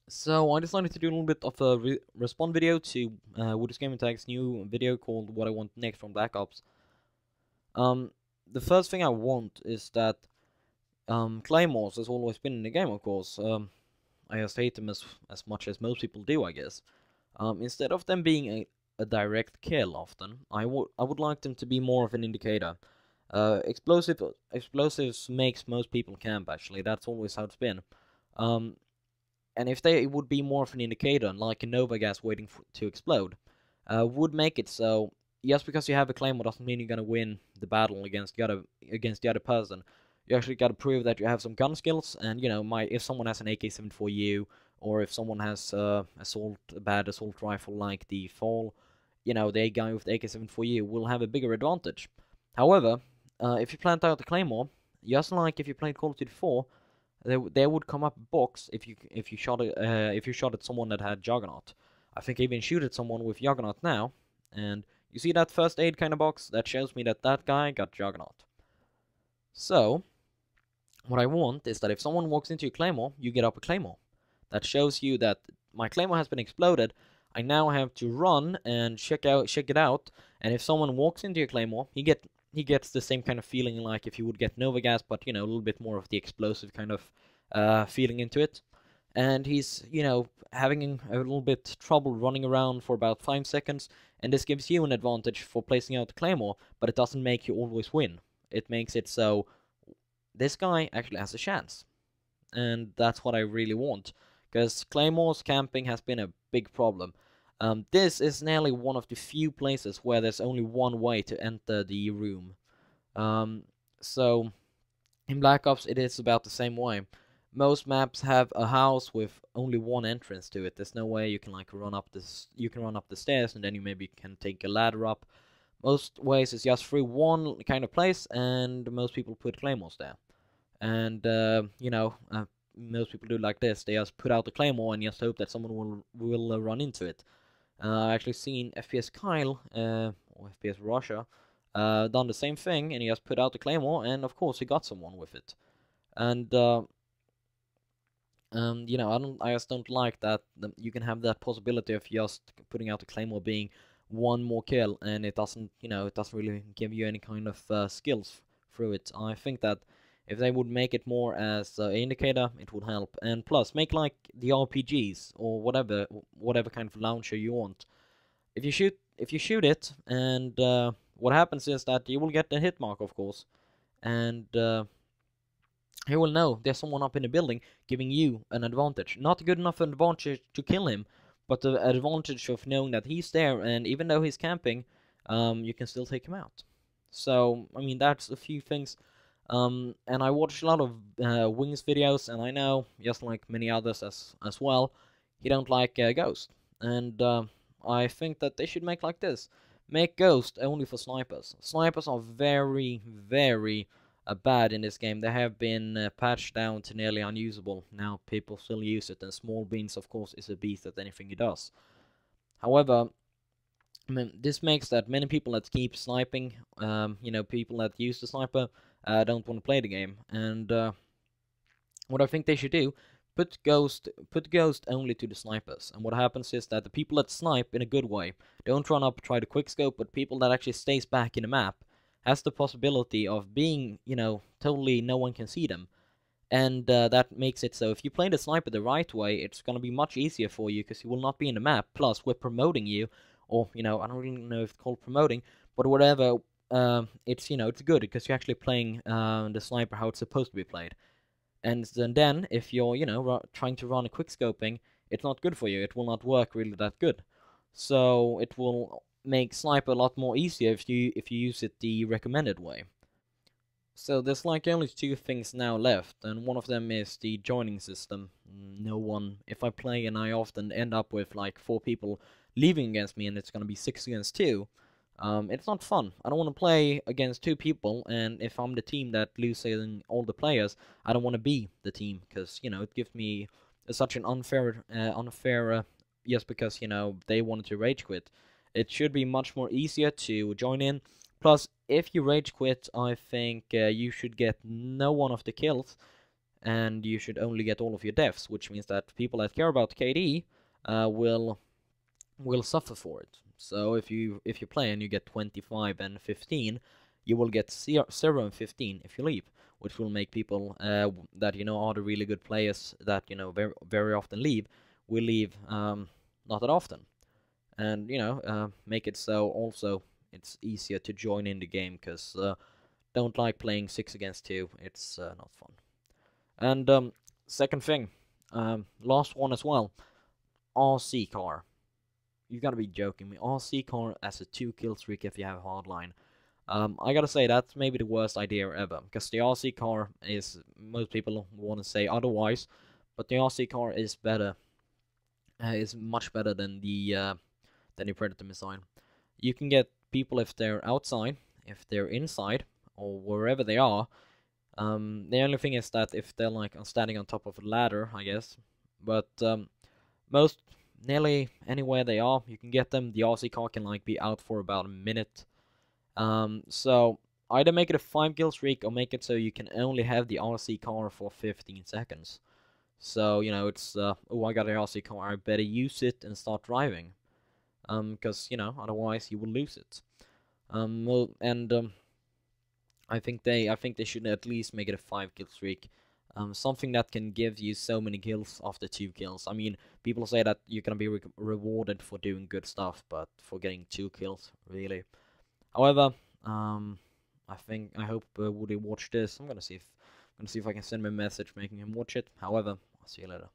So I decided to do a little bit of a response video to Woodus Gaming Tag's new video called "What I Want Next" from Black Ops. Um, the first thing I want is that claymores has always been in the game, of course. I just hate them as much as most people do, I guess. Instead of them being a direct kill, often I would like them to be more of an indicator. Explosives makes most people camp. Actually, that's always how it's been. Um, and if they would be more of an indicator, like a Nova gas waiting to explode, would make it so just because you have a claymore doesn't mean you're gonna win the battle against the other person. You actually gotta prove that you have some gun skills, and if someone has an AK-74U, or if someone has a bad assault rifle like the Fall, the guy with the AK-74U will have a bigger advantage. However, if you plant out the claymore, just like if you played Call of Duty 4, there would come up a box if you shot at someone that had Juggernaut. I think I even shoot at someone with Juggernaut now, and you see that first aid kind of box that shows me that that guy got Juggernaut. So what I want is that if someone walks into your claymore, you get up a claymore. That shows you that my claymore has been exploded. I now have to run and check it out, and if someone walks into your claymore, he gets the same kind of feeling like if you would get Nova gas, but a little bit more of the explosive kind of feeling into it. And he's having a little bit trouble running around for about 5 seconds, and this gives you an advantage for placing out the claymore, but it doesn't make you always win. It makes it so this guy actually has a chance, and that's what I really want, because claymores camping has been a big problem. This is nearly one of the few places where there's only one way to enter the room. So in Black Ops, it is about the same way. Most maps have a house with only one entrance to it. There's no way you can run up this. You can run up the stairs, and then you maybe can take a ladder up. Most ways it's just through one kind of place, and most people put claymores there. And most people do like this. They just put out the claymore and just hope that someone will run into it. I actually seen FPS Kyle or FPS Russia done the same thing, and he just put out the claymore, and of course he got someone with it. And I just don't like that you can have that possibility of just putting out the claymore being one more kill, and it doesn't really give you any kind of skills through it. I think that if they would make it more as an indicator, it would help. And plus, make like the RPGs or whatever kind of launcher you want. If you shoot it, and what happens is that you will get the hit mark, of course, and he will know there's someone up in the building giving you an advantage. Not a good enough advantage to kill him, but the advantage of knowing that he's there, and even though he's camping, you can still take him out. So, I mean, that's a few things. And I watched a lot of Wings videos, and I know, just like many others as well, he don't like Ghost. And I think that they should make like this. Make Ghost only for snipers. Snipers are very, very bad in this game. They have been patched down to nearly unusable. Now people still use it, and Small Beans, of course, is a beast at anything he does. However, I mean, this makes that many people that keep sniping, people that use the sniper, don't want to play the game. And what I think they should do, put Ghost only to the snipers. And what happens is that the people that snipe in a good way don't run up, try to quickscope, but people that actually stays back in the map has the possibility of being, totally no one can see them. And that makes it so if you play the sniper the right way, it's going to be much easier for you because you will not be in the map. Plus, we're promoting you, or, I don't really know if it's called promoting, but whatever, it's good because you're actually playing the sniper how it's supposed to be played. And then if you're, trying to run a quickscoping, it's not good for you. It will not work really that good. So it will make sniper a lot more easier if you use it the recommended way. So there's like only two things now left, and one of them is the joining system. No one, if I play and I often end up with like 4 people leaving against me and it's gonna be 6 against 2, it's not fun. I don't want to play against 2 people, and if I'm the team that losing all the players, I don't want to be the team, because, it gives me such an unfair, just because, they wanted to rage quit. It should be much more easier to join in. Plus, if you rage quit, I think you should get no one of the kills. and you should only get all of your deaths, which means that people that care about KD will suffer for it. So if you play and you get 25 and 15, you will get 0 and 15 if you leave, which will make people that are the really good players that very often leave will leave not that often, and make it so also it's easier to join in the game, because don't like playing 6 against 2. It's not fun. And second thing, last one as well, RC car. You gotta be joking me. RC car as a 2-kill streak if you have hardline. I gotta say that's maybe the worst idea ever, because the RC car is, most people want to say otherwise, but the RC car is better, is much better than the Predator missile. You can get people if they're outside, if they're inside, or wherever they are. The only thing is that if they're like standing on top of a ladder, I guess, but nearly anywhere they are, you can get them. The RC car can like be out for about a minute. So either make it a 5-kill streak or make it so you can only have the RC car for 15 seconds. So, it's, oh, I got an RC car, I better use it and start driving. Because, otherwise you will lose it. I think they should at least make it a 5-kill streak. Something that can give you so many kills after 2 kills. I mean, people say that you're gonna be rewarded for doing good stuff, but for getting 2 kills, really. However, I hope Woody watched this. I'm gonna see if I can send him a message making him watch it. However, I'll see you later.